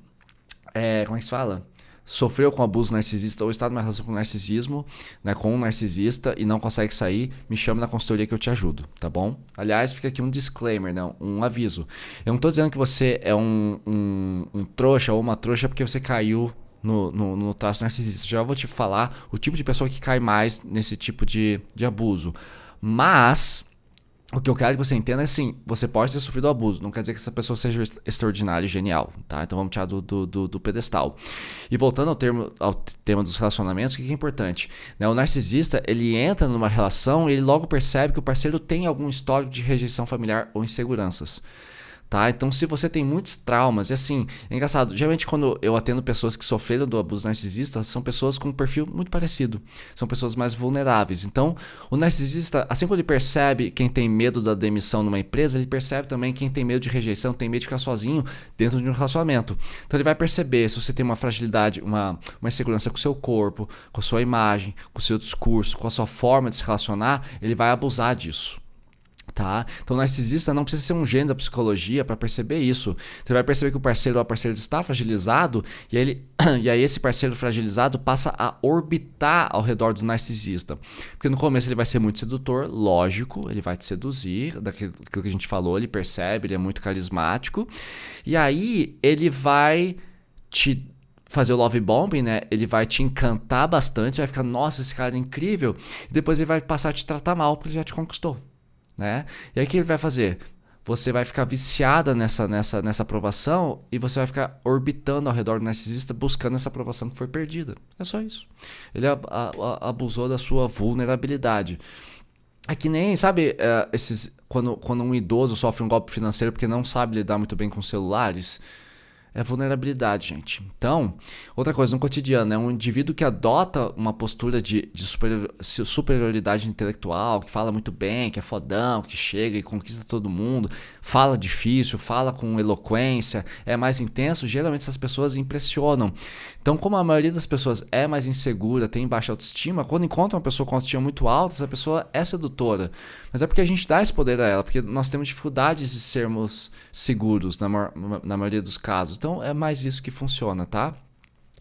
Speaker 1: como é que se fala? Sofreu com abuso narcisista ou está numa relação com narcisismo, né, com um narcisista e não consegue sair, me chama na consultoria que eu te ajudo, tá bom? Aliás, fica aqui um disclaimer, né, um aviso. Eu não estou dizendo que você é um trouxa ou uma trouxa porque você caiu no traço narcisista. Já vou te falar o tipo de pessoa que cai mais nesse tipo de abuso. Mas o que eu quero que você entenda é assim, você pode ter sofrido abuso, não quer dizer que essa pessoa seja extraordinária e genial, tá? Então vamos tirar do pedestal. E voltando ao tema dos relacionamentos, o que é importante? Né? O narcisista, ele entra numa relação e ele logo percebe que o parceiro tem algum histórico de rejeição familiar ou inseguranças. Tá? Então, se você tem muitos traumas, e assim, é engraçado, geralmente quando eu atendo pessoas que sofreram do abuso narcisista, são pessoas com um perfil muito parecido, são pessoas mais vulneráveis. Então, o narcisista, assim como ele percebe quem tem medo da demissão numa empresa, ele percebe também quem tem medo de rejeição, tem medo de ficar sozinho dentro de um relacionamento. Então, ele vai perceber se você tem uma fragilidade, uma insegurança com o seu corpo, com a sua imagem, com o seu discurso, com a sua forma de se relacionar, ele vai abusar disso. Tá? Então o narcisista não precisa ser um gênio da psicologia para perceber isso. Você vai perceber que o parceiro ou a parceira está fragilizado e aí esse parceiro fragilizado passa a orbitar ao redor do narcisista. Porque no começo ele vai ser muito sedutor, lógico, ele vai te seduzir, daquilo que a gente falou, ele percebe, ele é muito carismático. E aí ele vai te fazer o love bombing, né? Ele vai te encantar bastante, você vai ficar, nossa, esse cara é incrível. E depois ele vai passar a te tratar mal porque ele já te conquistou. Né? E aí o que ele vai fazer? Você vai ficar viciada nessa aprovação e você vai ficar orbitando ao redor do narcisista buscando essa aprovação que foi perdida. É só isso. Ele abusou da sua vulnerabilidade. É que nem, sabe, quando um idoso sofre um golpe financeiro porque não sabe lidar muito bem com celulares. É vulnerabilidade, gente. Então, outra coisa, no cotidiano, é um indivíduo que adota uma postura de superioridade intelectual, que fala muito bem, que é fodão, que chega e conquista todo mundo, fala difícil, fala com eloquência, é mais intenso, geralmente essas pessoas impressionam. Então, como a maioria das pessoas é mais insegura, tem baixa autoestima, quando encontra uma pessoa com autoestima muito alta, essa pessoa é sedutora. Mas é porque a gente dá esse poder a ela, porque nós temos dificuldades de sermos seguros na maioria dos casos. Então é mais isso que funciona, tá?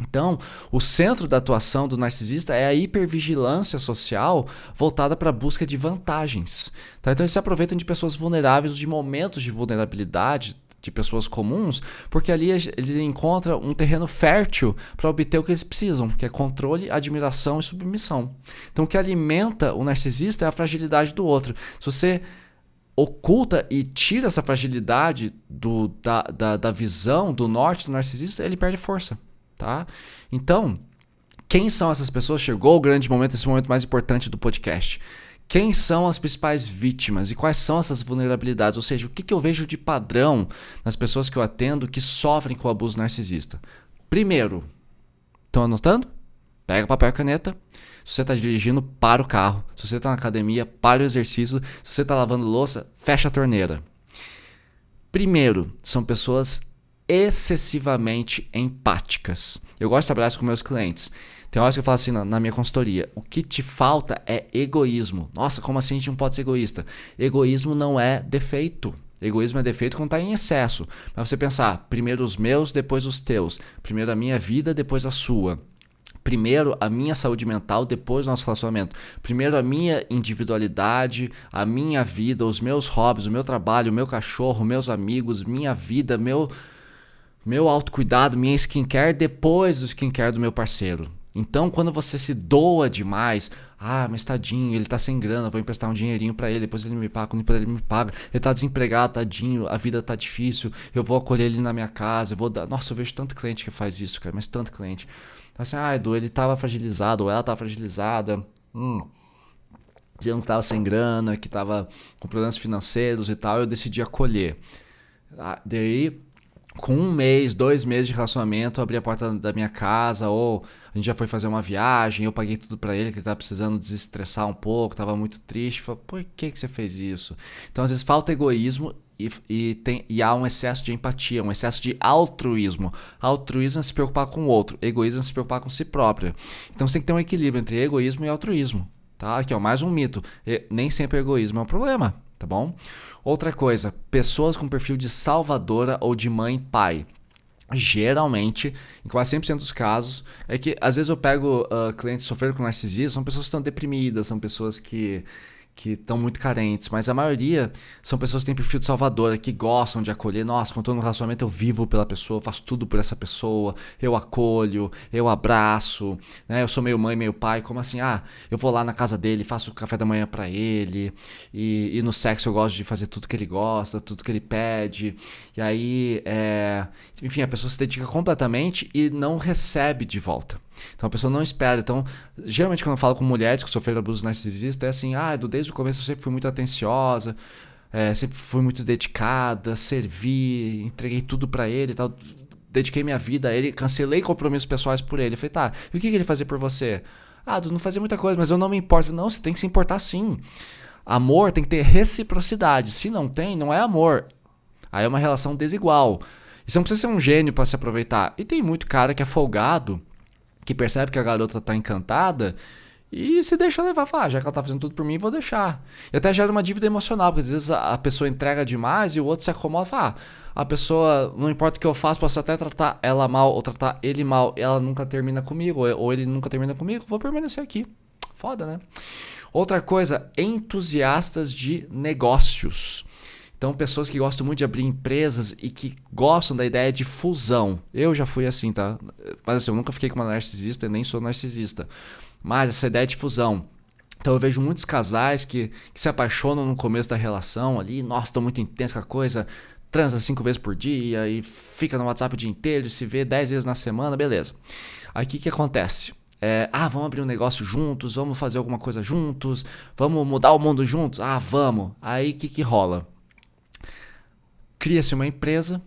Speaker 1: Então, o centro da atuação do narcisista é a hipervigilância social voltada para a busca de vantagens. Tá? Então, eles se aproveitam de pessoas vulneráveis, de momentos de vulnerabilidade, de pessoas comuns, porque ali eles encontram um terreno fértil para obter o que eles precisam, que é controle, admiração e submissão. Então, o que alimenta o narcisista é a fragilidade do outro. Se você oculta e tira essa fragilidade da visão, do norte do narcisista, ele perde força, tá? Então, quem são essas pessoas? Chegou o grande momento, esse momento mais importante do podcast. Quem são as principais vítimas e quais são essas vulnerabilidades? Ou seja, o que eu vejo de padrão nas pessoas que eu atendo que sofrem com o abuso narcisista? Primeiro, estão anotando? Pega papel e caneta. Se você está dirigindo, para o carro. Se você está na academia, para o exercício. Se você está lavando louça, fecha a torneira. Primeiro, são pessoas excessivamente empáticas. Eu gosto de trabalhar isso com meus clientes. Tem horas que eu falo assim na minha consultoria, o que te falta é egoísmo. Nossa, como assim a gente não pode ser egoísta? Egoísmo não é defeito. Egoísmo é defeito quando está em excesso. Mas você pensar, primeiro os meus, depois os teus. Primeiro a minha vida, depois a sua. Primeiro a minha saúde mental, depois o nosso relacionamento. Primeiro a minha individualidade, a minha vida, os meus hobbies, o meu trabalho, o meu cachorro, meus amigos, minha vida, meu autocuidado, minha skincare, depois o skincare do meu parceiro. Então, quando você se doa demais, mas tadinho, ele tá sem grana, vou emprestar um dinheirinho pra ele, depois ele me paga, quando ele me paga, ele tá desempregado, tadinho, a vida tá difícil, eu vou acolher ele na minha casa, eu vou dar... Nossa, eu vejo tanto cliente que faz isso, cara, mas tanto cliente. Assim, Edu, ele tava fragilizado, ou ela tava fragilizada, dizendo que tava sem grana, que tava com problemas financeiros e tal, eu decidi acolher. Daí, com 1 mês, 2 meses de relacionamento, eu abri a porta da minha casa, ou a gente já foi fazer uma viagem, eu paguei tudo pra ele, que ele tava precisando desestressar um pouco, tava muito triste. Falei, por que você fez isso? Então, às vezes, falta egoísmo e há um excesso de empatia, um excesso de altruísmo. Altruísmo é se preocupar com o outro, egoísmo é se preocupar com si próprio. Então, você tem que ter um equilíbrio entre egoísmo e altruísmo. Tá? Aqui, ó, mais um mito. Nem sempre o egoísmo é um problema, tá bom? Outra coisa, pessoas com perfil de salvadora ou de mãe e pai. Geralmente, em quase 100% dos casos, é que às vezes eu pego clientes sofrendo com narcisismo, são pessoas que estão deprimidas, são pessoas que estão muito carentes, mas a maioria são pessoas que têm perfil de salvadora, que gostam de acolher. Nossa, quando estou no relacionamento eu vivo pela pessoa, faço tudo por essa pessoa, eu acolho, eu abraço, né? Eu sou meio mãe, meio pai, como assim? Eu vou lá na casa dele, faço o café da manhã pra ele, e no sexo eu gosto de fazer tudo que ele gosta, tudo que ele pede, e aí, enfim, a pessoa se dedica completamente e não recebe de volta. Então a pessoa não espera. Então, geralmente quando eu falo com mulheres que sofreram abuso narcisista, é assim, desde o começo eu sempre fui muito atenciosa, sempre fui muito dedicada, servi, entreguei tudo pra ele e tal, dediquei minha vida a ele, cancelei compromissos pessoais por ele. Eu falei, tá, e o que ele fazia por você? Tu não fazia muita coisa, mas eu não me importo. Não, você tem que se importar sim. Amor tem que ter reciprocidade. Se não tem, não é amor. Aí é uma relação desigual. E você não precisa ser um gênio pra se aproveitar. E tem muito cara que é folgado, que percebe que a garota tá encantada e se deixa levar, fala, já que ela tá fazendo tudo por mim, vou deixar. E até gera uma dívida emocional, porque às vezes a pessoa entrega demais e o outro se acomoda e fala, a pessoa, não importa o que eu faço, posso até tratar ela mal ou tratar ele mal, ela nunca termina comigo, ou ele nunca termina comigo, vou permanecer aqui. Foda, né? Outra coisa, entusiastas de negócios. Então, pessoas que gostam muito de abrir empresas e que gostam da ideia de fusão. Eu já fui assim, tá? Mas assim, eu nunca fiquei com uma narcisista e nem sou narcisista. Mas essa ideia de fusão. Então, eu vejo muitos casais que se apaixonam no começo da relação ali. Nossa, estão muito intensa a coisa. Transa 5 vezes por dia e fica no WhatsApp o dia inteiro, se vê 10 vezes na semana, beleza. Aí, o que acontece? Vamos abrir um negócio juntos, vamos fazer alguma coisa juntos, vamos mudar o mundo juntos? Vamos. Aí, o que rola? Cria-se uma empresa,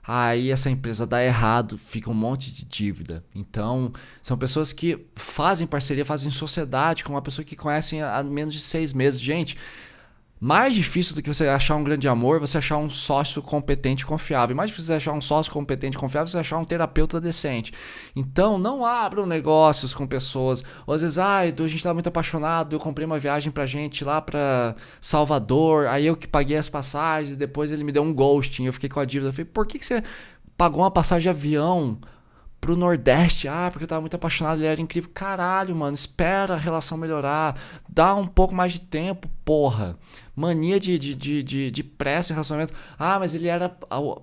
Speaker 1: Aí essa empresa dá errado, fica um monte de dívida. Então, são pessoas que fazem parceria, fazem sociedade com uma pessoa que conhecem há menos de 6 meses. Gente, mais difícil do que você achar um grande amor, você achar um sócio competente e confiável. Mais difícil você achar um sócio competente e confiável, você achar um terapeuta decente. Então, não abram negócios com pessoas. Ou às vezes, a gente tá muito apaixonado, eu comprei uma viagem pra gente lá pra Salvador, aí eu que paguei as passagens, depois ele me deu um ghosting, eu fiquei com a dívida. Eu falei, por que você pagou uma passagem de avião pro Nordeste? Porque eu tava muito apaixonado, ele era incrível. Caralho, mano, espera a relação melhorar, dá um pouco mais de tempo, porra. Mania de pressa em relacionamento. Mas ele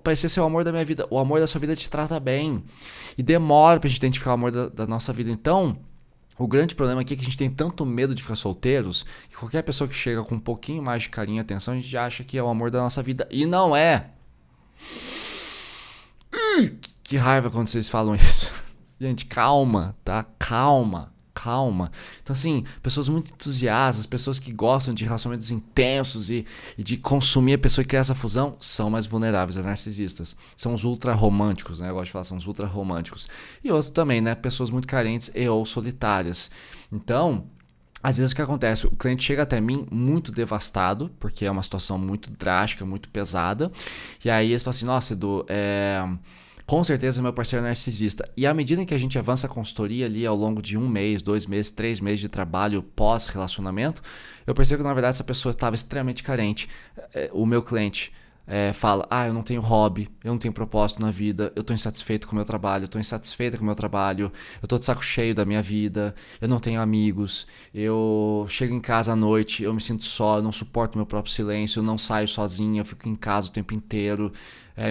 Speaker 1: parecia ser o amor da minha vida. O amor da sua vida te trata bem. E demora pra gente identificar o amor da nossa vida. Então, o grande problema aqui é que a gente tem tanto medo de ficar solteiros, que qualquer pessoa que chega com um pouquinho mais de carinho e atenção, a gente acha que é o amor da nossa vida. E não é. Que raiva quando vocês falam isso. Gente, calma, tá? Calma. Então, assim, pessoas muito entusiastas, pessoas que gostam de relacionamentos intensos e de consumir a pessoa e criar essa fusão, são mais vulneráveis a narcisistas. São os ultra românticos, né? Eu gosto de falar, são os ultra românticos. E outro também, né? Pessoas muito carentes e ou solitárias. Então, às vezes o que acontece? O cliente chega até mim muito devastado, porque é uma situação muito drástica, muito pesada. E aí eles falam assim, nossa, Edu, com certeza meu parceiro é narcisista. E à medida que a gente avança a consultoria ali ao longo de 1 mês, 2 meses, 3 meses de trabalho pós-relacionamento, eu percebo que na verdade essa pessoa estava extremamente carente. O meu cliente fala, eu não tenho hobby, eu não tenho propósito na vida, eu estou insatisfeito com o meu trabalho, eu estou insatisfeita com o meu trabalho, eu estou de saco cheio da minha vida, eu não tenho amigos, eu chego em casa à noite, eu me sinto só, eu não suporto meu próprio silêncio, eu não saio sozinha, eu fico em casa o tempo inteiro,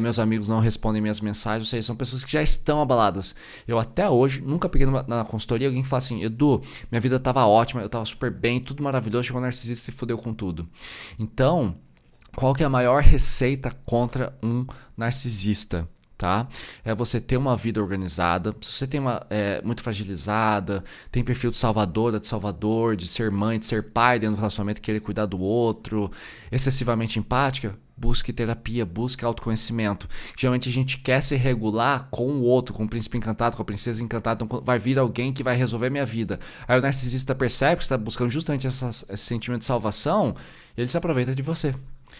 Speaker 1: meus amigos não respondem minhas mensagens, ou seja, são pessoas que já estão abaladas. Eu até hoje nunca peguei na consultoria alguém que fala assim, Edu, minha vida estava ótima, eu estava super bem, tudo maravilhoso, chegou um narcisista e fudeu com tudo. Então, qual que é a maior receita contra um narcisista? Tá? É você ter uma vida organizada. Se você tem muito fragilizada, tem perfil de salvadora, de salvador, de ser mãe, de ser pai dentro do relacionamento, querer cuidar do outro, excessivamente empática, busque terapia, busque autoconhecimento. Geralmente a gente quer se regular com o outro, com o príncipe encantado, com a princesa encantada, então vai vir alguém que vai resolver minha vida. Aí o narcisista percebe que você está buscando justamente esse sentimento de salvação e ele se aproveita de você.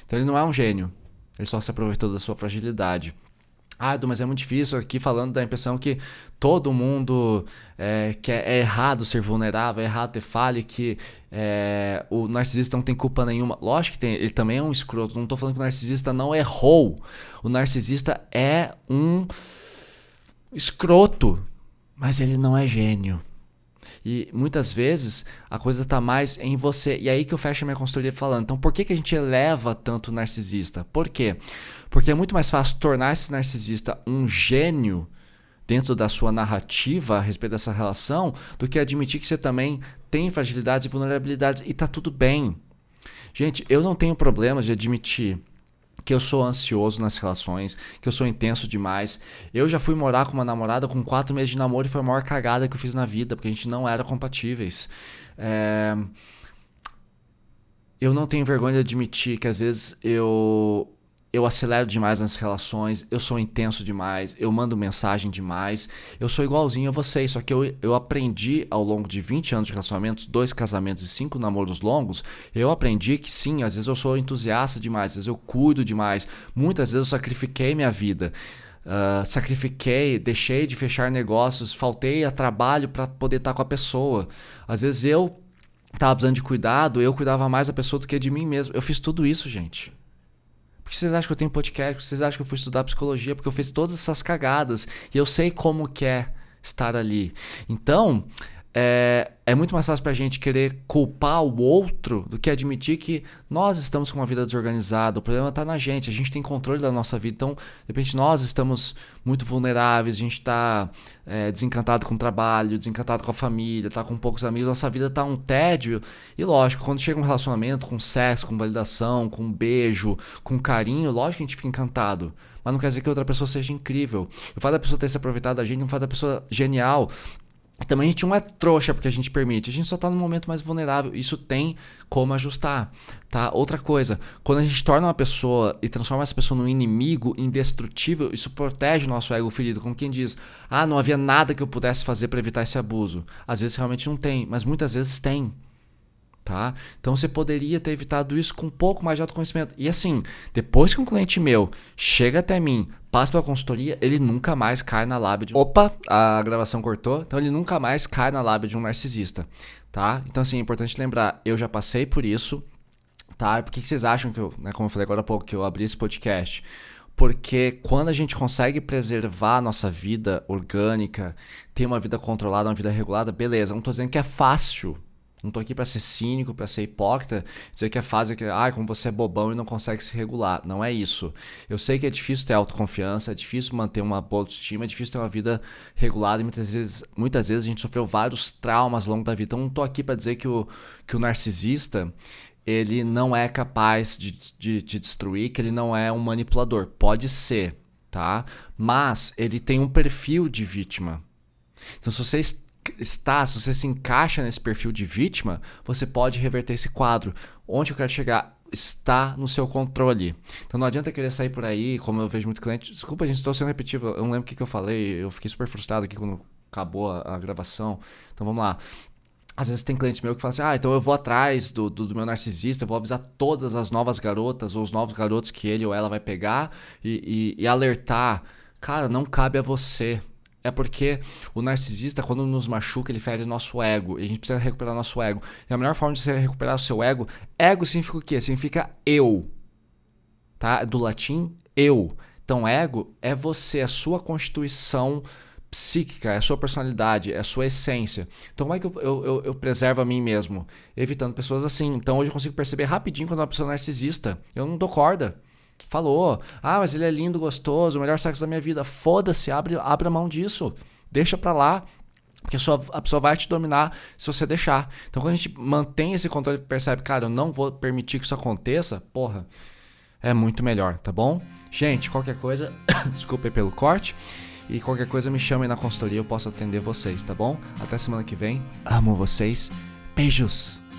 Speaker 1: Então ele não é um gênio, ele só se aproveitou da sua fragilidade. Edu, mas é muito difícil aqui falando da impressão que todo mundo que é errado ser vulnerável, é errado ter falha, que o narcisista não tem culpa nenhuma. Lógico que tem, ele também é um escroto, não estou falando que o narcisista não errou. O narcisista é um escroto, mas ele não é gênio. E muitas vezes a coisa está mais em você. E aí que eu fecho a minha consultoria falando. Então por que a gente eleva tanto o narcisista? Por quê? Porque é muito mais fácil tornar esse narcisista um gênio dentro da sua narrativa a respeito dessa relação do que admitir que você também tem fragilidades e vulnerabilidades e tá tudo bem. Gente, eu não tenho problemas de admitir que eu sou ansioso nas relações, que eu sou intenso demais. Eu já fui morar com uma namorada com 4 meses de namoro e foi a maior cagada que eu fiz na vida, porque a gente não era compatíveis. Eu não tenho vergonha de admitir que às vezes eu acelero demais nas relações, eu sou intenso demais, eu mando mensagem demais, eu sou igualzinho a vocês, só que eu aprendi ao longo de 20 anos de relacionamentos, 2 casamentos e 5 namoros longos, eu aprendi que sim, às vezes eu sou entusiasta demais, às vezes eu cuido demais, muitas vezes eu sacrifiquei minha vida, deixei de fechar negócios, faltei a trabalho para poder estar com a pessoa, às vezes eu estava precisando de cuidado, eu cuidava mais da pessoa do que de mim mesmo, eu fiz tudo isso, gente. Por que vocês acham que eu tenho podcast? Por que vocês acham que eu fui estudar psicologia? Porque eu fiz todas essas cagadas e eu sei como que é estar ali. Então, é muito mais fácil pra gente querer culpar o outro do que admitir que nós estamos com uma vida desorganizada. O problema tá na gente, a gente tem controle da nossa vida. Então, de repente, nós estamos muito vulneráveis, a gente tá desencantado com o trabalho, desencantado com a família, tá com poucos amigos, nossa vida tá um tédio. E lógico, quando chega um relacionamento com sexo, com validação, com um beijo, com carinho, lógico que a gente fica encantado. Mas não quer dizer que outra pessoa seja incrível. O fato da pessoa ter se aproveitado da gente não faz da pessoa genial. Também a gente não é trouxa porque a gente permite, a gente só tá no momento mais vulnerável, isso tem como ajustar, tá? Outra coisa, quando a gente torna uma pessoa e transforma essa pessoa num inimigo indestrutível, isso protege o nosso ego ferido, como quem diz, não havia nada que eu pudesse fazer para evitar esse abuso. Às vezes realmente não tem, mas muitas vezes tem. Tá? Então você poderia ter evitado isso com um pouco mais de autoconhecimento. E assim, depois que um cliente meu chega até mim, passa pela consultoria, ele nunca mais cai na lábia de... Opa, a gravação cortou. Então ele nunca mais cai na lábia de um narcisista. Tá? Então assim, é importante lembrar, eu já passei por isso. Tá? Por que vocês acham que eu, né, como eu falei agora há pouco, que eu abri esse podcast? Porque quando a gente consegue preservar a nossa vida orgânica, ter uma vida controlada, uma vida regulada, beleza, não estou dizendo que é fácil. Não tô aqui para ser cínico, para ser hipócrita, dizer que é fácil, que como você é bobão e não consegue se regular. Não é isso. Eu sei que é difícil ter autoconfiança, é difícil manter uma boa autoestima, é difícil ter uma vida regulada e muitas vezes a gente sofreu vários traumas ao longo da vida. Então não tô aqui para dizer que o narcisista ele não é capaz de te destruir, que ele não é um manipulador. Pode ser, tá? Mas ele tem um perfil de vítima. Então se você se encaixa nesse perfil de vítima, você pode reverter esse quadro. Onde eu quero chegar está no seu controle. Então não adianta querer sair por aí, como eu vejo muito cliente. Desculpa, gente, estou sendo repetitivo, eu não lembro o que eu falei, eu fiquei super frustrado aqui quando acabou a gravação. Então vamos lá. Às vezes tem cliente meu que fala assim, então eu vou atrás do meu narcisista, eu vou avisar todas as novas garotas ou os novos garotos que ele ou ela vai pegar e alertar. Cara, não cabe a você. É porque o narcisista, quando nos machuca, ele fere o nosso ego. E a gente precisa recuperar o nosso ego. E a melhor forma de você recuperar o seu ego significa o quê? Significa eu. Tá? Do latim, eu. Então, ego é você, a sua constituição psíquica, é a sua personalidade, é a sua essência. Então, como é que eu preservo a mim mesmo? Evitando pessoas assim. Então, hoje eu consigo perceber rapidinho quando uma pessoa é narcisista. Eu não dou corda. Falou, mas ele é lindo, gostoso, o melhor sexo da minha vida. Foda-se, abre a mão disso. Deixa pra lá. Porque a pessoa vai te dominar se você deixar. Então quando a gente mantém esse controle e percebe, cara, eu não vou permitir que isso aconteça, porra, é muito melhor, tá bom? Gente, qualquer coisa, desculpa aí pelo corte. E qualquer coisa me chame na consultoria, eu posso atender vocês, tá bom? Até semana que vem. Amo vocês. Beijos!